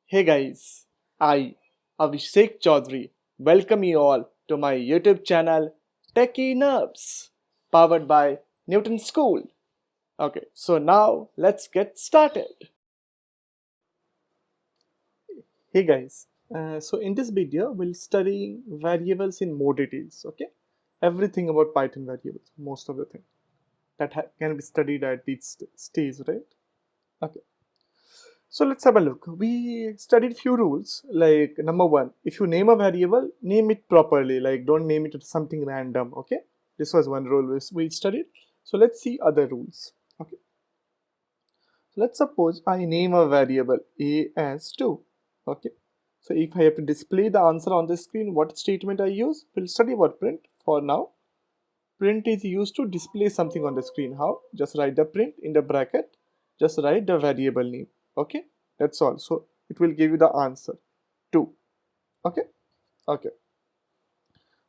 Hey guys, I, Abhishek Chaudhary, welcome you all to my YouTube channel Techie Nerds, powered by Newton School. Okay, so now let's get started. Hey guys, so in this video we'll study variables in more details. Okay, everything about Python variables, most of the thing that can be studied at each stage, right? Okay. So let's have a look. We studied few rules like number one, if you name a variable, name it properly, like don't name it something random. Okay, this was one rule we studied. So let's see other rules. Okay, so let's suppose I name a variable a as 2. Okay, so if I have to display the answer on the screen, what statement I use? We'll study about print for now. Print is used to display something on the screen. How? Just write the print in the bracket, just write the variable name. Okay, that's all. So it will give you the answer 2. Okay, okay.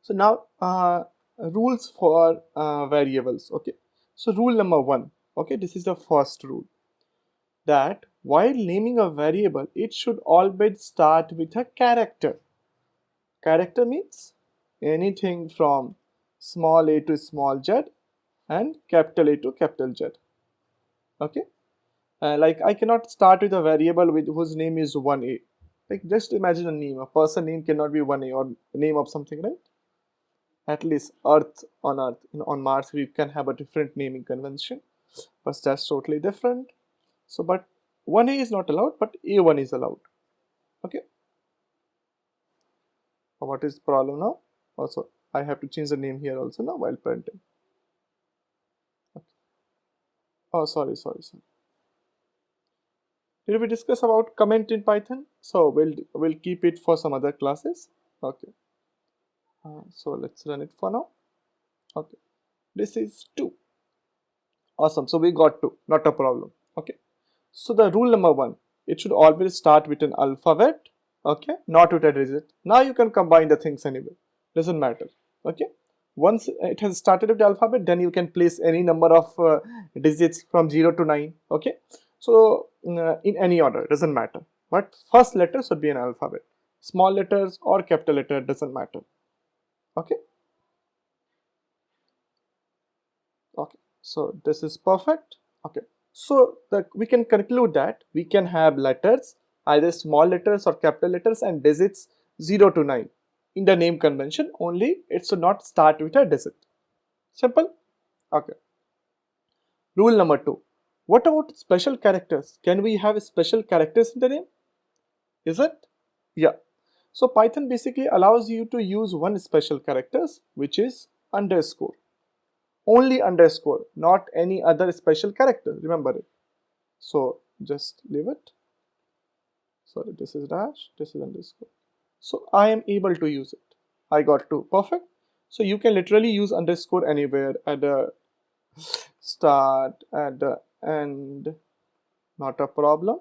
So now rules for variables. Okay, so rule number 1. Okay, this is the first rule, that while naming a variable, it should always start with a character. Character means anything from small a to small z and capital A to capital Z. Okay, like I cannot start with a variable with whose name is 1a. Like just imagine a name, a person name cannot be 1a or name of something, right? At least Earth on Earth, on Mars we can have a different naming convention, but that's totally different. So, but 1a is not allowed, but a1 is allowed. Okay. What is the problem now? Also, I have to change the name here also now while printing. Okay. Oh, sorry. Did we discuss about comment in Python? So we'll keep it for some other classes. Okay. So let's run it for now. Okay. This is 2. Awesome. So we got 2. Not a problem. Okay. So the rule number 1. It should always start with an alphabet. Okay. Not with a digit. Now you can combine the things anyway. Doesn't matter. Okay. Once it has started with the alphabet, then you can place any number of digits from 0 to 9. Okay. So in any order, doesn't matter. But first letter should be an alphabet. Small letters or capital letter, doesn't matter. Okay. Okay. So this is perfect. Okay. So we can conclude that we can have letters, either small letters or capital letters, and digits 0 to 9 in the name convention. Only it should not start with a digit. Simple. Okay. Rule number 2. What about special characters? Can we have special characters in the name? Is it? Yeah. So Python basically allows you to use one special characters, which is underscore. Only underscore, not any other special character. Remember it. So just leave it. Sorry, this is dash, this is underscore. So I am able to use it. I got 2. Perfect. So you can literally use underscore anywhere, at the start, at the end. Not a problem.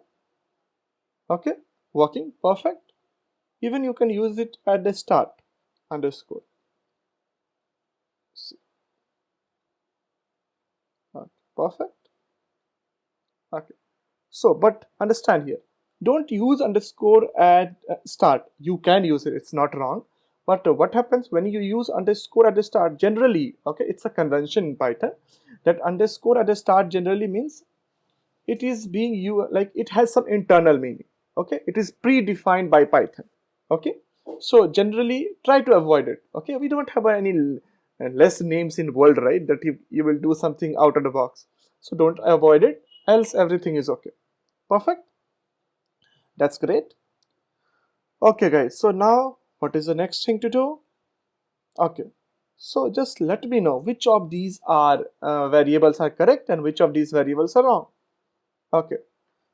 Okay, working perfect. Even you can use it at the start, underscore. Perfect. Okay. So, but understand here, don't use underscore at start. You can use it, it's not wrong. But what happens when you use underscore at the start? Generally, okay, it's a convention in Python that underscore at the start generally means it is being you like it has some internal meaning. Okay, it is predefined by Python. Okay, so generally try to avoid it. Okay, we don't have any less names in world, right? That you will do something out of the box. So don't avoid it, else everything is okay. Perfect. That's great. Okay, guys. So now what is the next thing to do? Okay. So just let me know which of these are variables are correct and which of these variables are wrong. Okay.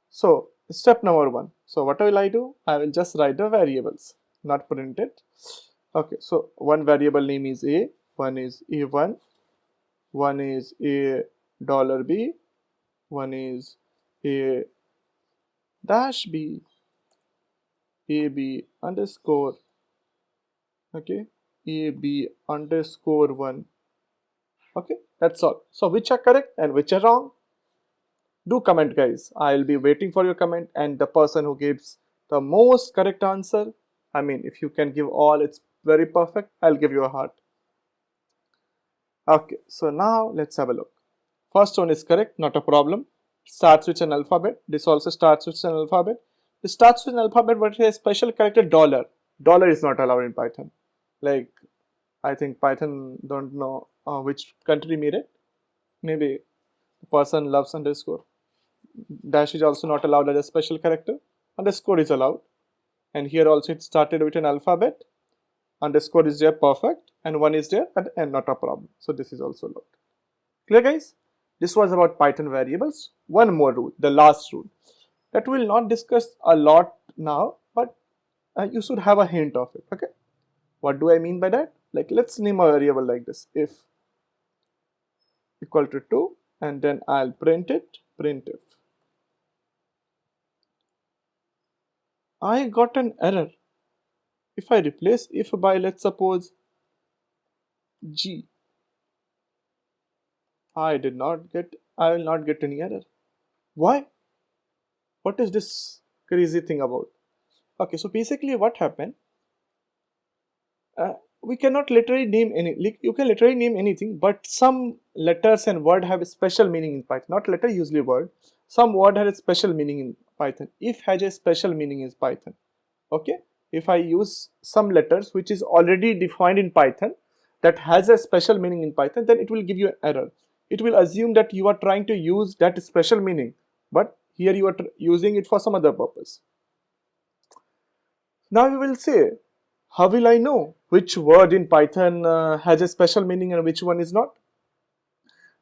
So step number 1. So what will I do? I will just write the variables, not print it. Okay. So one variable name is A, one is A1, one is A dollar $B, one is A dash B, AB underscore, okay, AB underscore 1. Okay, that's all. So which are correct and which are wrong? Do comment, guys. I'll be waiting for your comment, and the person who gives the most correct answer, I mean, if you can give all, it's very perfect, I'll give you a heart. Okay, so now let's have a look. First one is correct, not a problem. Starts with an alphabet. This also starts with an alphabet. This starts with an alphabet, but it has special character dollar. Dollar is not allowed in Python. Like, I think Python don't know which country made it. Maybe the person loves underscore. Dash is also not allowed as a special character. Underscore is allowed. And here also it started with an alphabet. Underscore is there, perfect. And one is there at the end, not a problem. So this is also allowed. Clear, guys? This was about Python variables. One more rule, the last rule, that we'll not discuss a lot now, but you should have a hint of it. Okay, what do I mean by that? Like, let's name a variable like this: if equal to 2, and then I'll print it, printf. I got an error. If I replace if by, let's suppose, g, I will not get any error. Why? What is this crazy thing about? Okay, so basically what happened, we cannot literally name any, like, you can literally name anything, but some letters and word have a special meaning in Python. Not letter, usually word. Some word has a special meaning in Python. If has a special meaning in Python. Okay, if I use some letters which is already defined in Python that has a special meaning in Python, then it will give you an error. It will assume that you are trying to use that special meaning, but here you are using it for some other purpose. Now you will say, how will I know which word in Python has a special meaning and which one is not?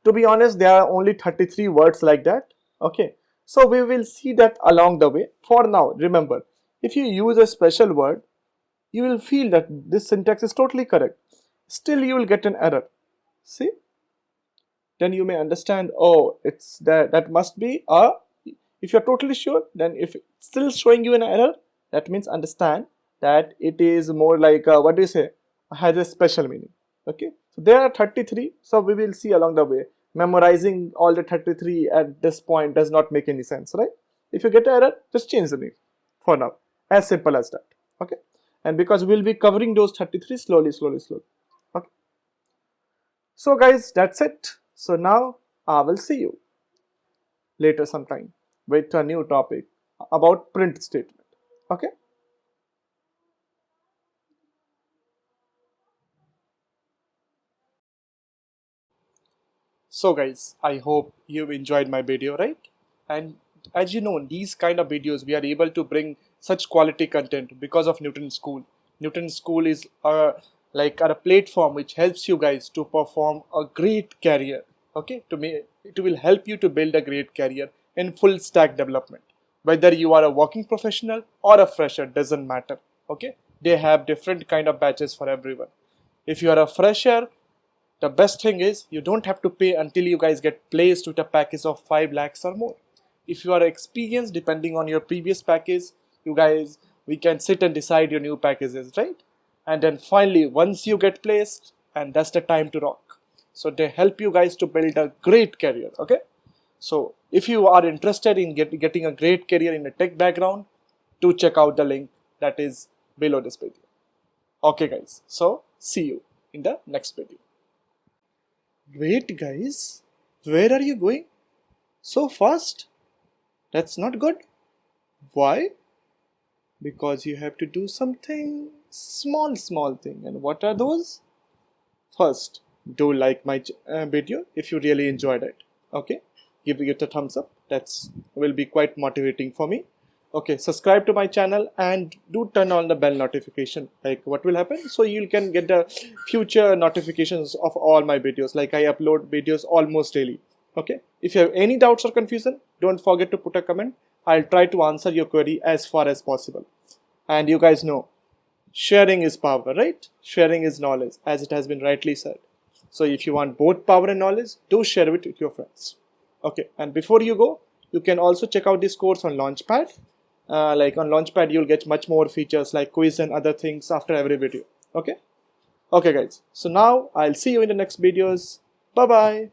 To be honest, there are only 33 words like that. Okay, so we will see that along the way. For now, remember, if you use a special word, you will feel that this syntax is totally correct. Still, you will get an error. See? Then you may understand, oh, it's that must be a, if you're totally sure, then if it's still showing you an error, that means understand that it is more like what do you say, has a special meaning. Okay, so there are 33, so we will see along the way. Memorizing all the 33 at this point does not make any sense, right? If you get an error, just change the name for now, as simple as that. Okay, and because we'll be covering those 33 slowly. Okay, so guys, that's it. So now I will see you later sometime with a new topic about print statement. Okay. So guys, I hope you've enjoyed my video, right? And as you know, in these kind of videos, we are able to bring such quality content because of Newton School. Newton School is like a platform which helps you guys to perform a great career. Okay, it will help you to build a great career in full stack development. Whether you are a working professional or a fresher, doesn't matter. Okay, they have different kind of batches for everyone. If you are a fresher, the best thing is you don't have to pay until you guys get placed with a package of 5 lakhs or more. If you are experienced, depending on your previous package, you guys, we can sit and decide your new packages, right? And then finally, once you get placed, and that's the time to rock. So they help you guys to build a great career, okay? So if you are interested in getting a great career in a tech background, do check out the link that is below this video. Okay guys, so see you in the next video. Wait guys, where are you going so fast? That's not good. Why? Because you have to do something small thing. And what are those? First, do like my video if you really enjoyed it. Okay, give it a thumbs up. That's will be quite motivating for me. Okay, subscribe to my channel and do turn on the bell notification. Like what will happen, so you can get the future notifications of all my videos. Like I upload videos almost daily. Okay, if you have any doubts or confusion, don't forget to put a comment. I'll try to answer your query as far as possible. And you guys know, sharing is power, right? Sharing is knowledge, as it has been rightly said. So if you want both power and knowledge, do share it with your friends. Okay, and before you go, you can also check out this course on Launchpad. Like on Launchpad, you'll get much more features like quiz and other things after every video. Okay, guys. So now I'll see you in the next videos. Bye bye.